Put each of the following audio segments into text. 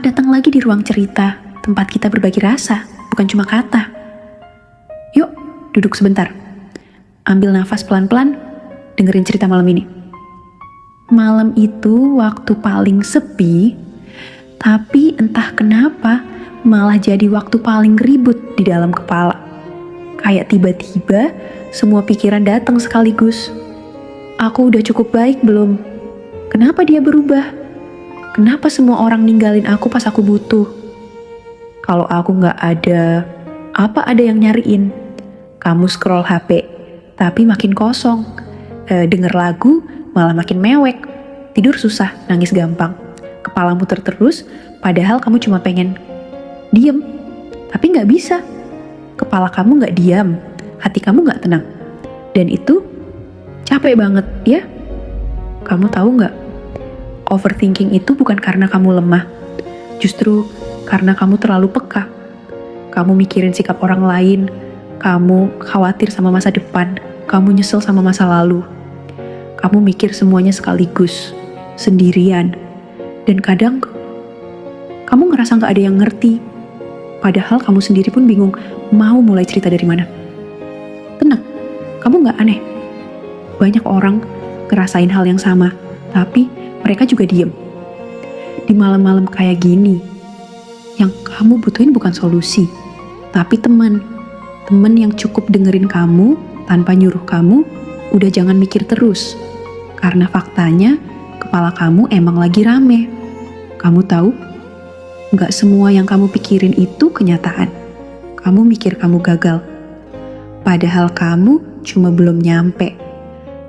datang lagi di ruang cerita, tempat kita berbagi rasa, bukan cuma kata. Yuk, duduk sebentar. Ambil nafas pelan-pelan, dengerin cerita malam ini. Malam itu waktu paling sepi, tapi entah kenapa malah jadi waktu paling ribut di dalam kepala. Kayak tiba-tiba semua pikiran datang sekaligus. Aku udah cukup baik belum? Kenapa dia berubah? Kenapa semua orang ninggalin aku pas aku butuh? Kalau aku gak ada, apa ada yang nyariin? Kamu scroll HP, tapi makin kosong. Denger lagu, malah makin mewek. Tidur susah, nangis gampang. Kepala muter terus, padahal kamu cuma pengen diem. Tapi gak bisa. Kepala kamu gak diam, hati kamu gak tenang. Dan itu capek banget, ya? Kamu tahu gak? Overthinking itu bukan karena kamu lemah, justru karena kamu terlalu peka. Kamu mikirin sikap orang lain, kamu khawatir sama masa depan, kamu nyesel sama masa lalu. Kamu mikir semuanya sekaligus, sendirian. Dan kadang, kamu ngerasa gak ada yang ngerti. Padahal kamu sendiri pun bingung mau mulai cerita dari mana. Tenang, kamu gak aneh. Banyak orang ngerasain hal yang sama, tapi mereka juga diem. Di malam-malam kayak gini, yang kamu butuhin bukan solusi, tapi teman. Teman yang cukup dengerin kamu tanpa nyuruh kamu, udah jangan mikir terus. Karena faktanya, kepala kamu emang lagi rame. Kamu tahu, gak semua yang kamu pikirin itu kenyataan. Kamu mikir kamu gagal. Padahal kamu cuma belum nyampe.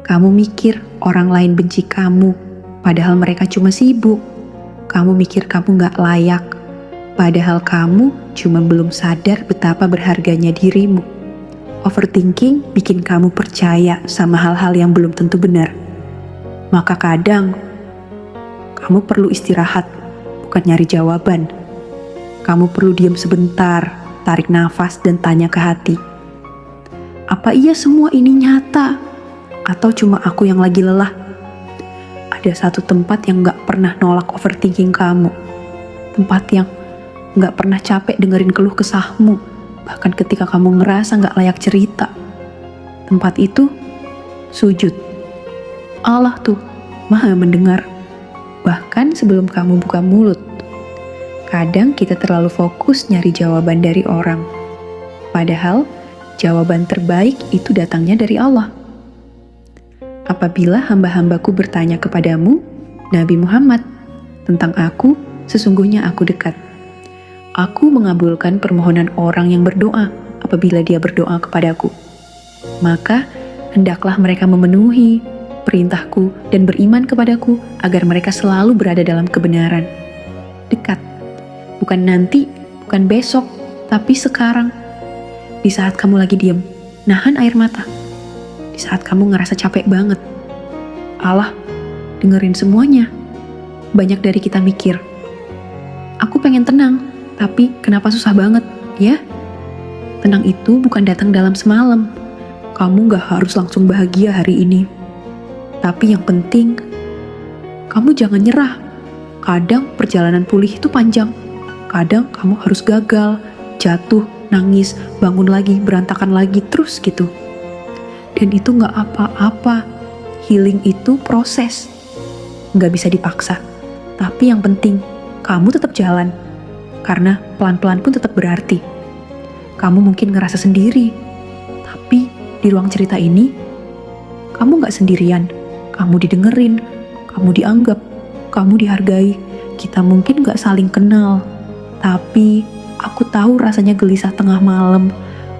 Kamu mikir orang lain benci kamu, padahal mereka cuma sibuk. Kamu mikir kamu gak layak, padahal kamu cuma belum sadar betapa berharganya dirimu. Overthinking bikin kamu percaya sama hal-hal yang belum tentu benar. Maka kadang, kamu perlu istirahat, bukan nyari jawaban. Kamu perlu diam sebentar, tarik nafas dan tanya ke hati. Apa iya semua ini nyata? Atau cuma aku yang lagi lelah? Ada satu tempat yang gak pernah nolak overthinking kamu. Tempat yang gak pernah capek dengerin keluh kesahmu, bahkan ketika kamu ngerasa gak layak cerita. Tempat itu, sujud. Allah tuh, maha mendengar. Bahkan sebelum kamu buka mulut. Kadang kita terlalu fokus nyari jawaban dari orang. Padahal, jawaban terbaik itu datangnya dari Allah. Apabila hamba-hambaku bertanya kepadamu, Nabi Muhammad, tentang aku, sesungguhnya aku dekat. Aku mengabulkan permohonan orang yang berdoa apabila dia berdoa kepadaku. Maka, hendaklah mereka memenuhi perintahku dan beriman kepadaku agar mereka selalu berada dalam kebenaran. Dekat. Bukan nanti, bukan besok, tapi sekarang. Di saat kamu lagi diam, nahan air mata. Di saat kamu ngerasa capek banget. Allah, dengerin semuanya. Banyak dari kita mikir, aku pengen tenang, tapi kenapa susah banget, ya? Tenang itu bukan datang dalam semalam. Kamu gak harus langsung bahagia hari ini. Tapi yang penting, kamu jangan nyerah. Kadang perjalanan pulih itu panjang. Kadang kamu harus gagal, jatuh, nangis, bangun lagi, berantakan lagi, terus gitu. Dan itu gak apa-apa. Healing itu proses. Gak bisa dipaksa. Tapi yang penting, kamu tetap jalan. Karena pelan-pelan pun tetap berarti. Kamu mungkin ngerasa sendiri. Tapi di ruang cerita ini, kamu gak sendirian. Kamu didengerin, kamu dianggap, kamu dihargai. Kita mungkin gak saling kenal. Tapi aku tahu rasanya gelisah tengah malam.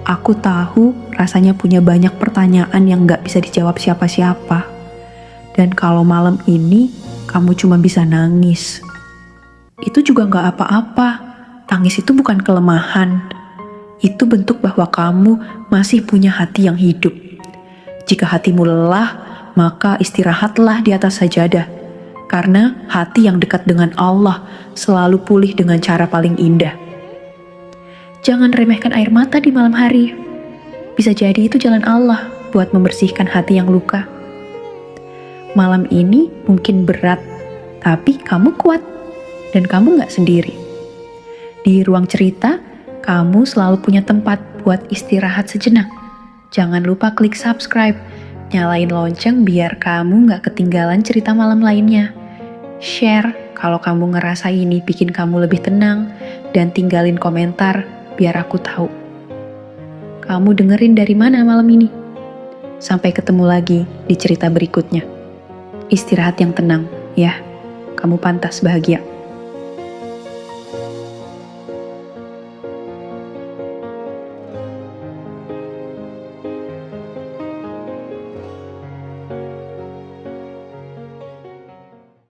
Aku tahu rasanya punya banyak pertanyaan yang gak bisa dijawab siapa-siapa. Dan kalau malam ini kamu cuma bisa nangis, itu juga gak apa-apa. Tangis itu bukan kelemahan. Itu bentuk bahwa kamu masih punya hati yang hidup. Jika hatimu lelah, maka istirahatlah di atas sajadah. Karena hati yang dekat dengan Allah selalu pulih dengan cara paling indah. Jangan remehkan air mata di malam hari. Bisa jadi itu jalan Allah buat membersihkan hati yang luka. Malam ini mungkin berat, tapi kamu kuat dan kamu gak sendiri. Di ruang cerita, kamu selalu punya tempat buat istirahat sejenak. Jangan lupa klik subscribe, nyalain lonceng biar kamu gak ketinggalan cerita malam lainnya. Share kalau kamu ngerasa ini bikin kamu lebih tenang, dan tinggalin komentar biar aku tahu. Kamu dengerin dari mana malam ini? Sampai ketemu lagi di cerita berikutnya. Istirahat yang tenang, ya. Kamu pantas bahagia.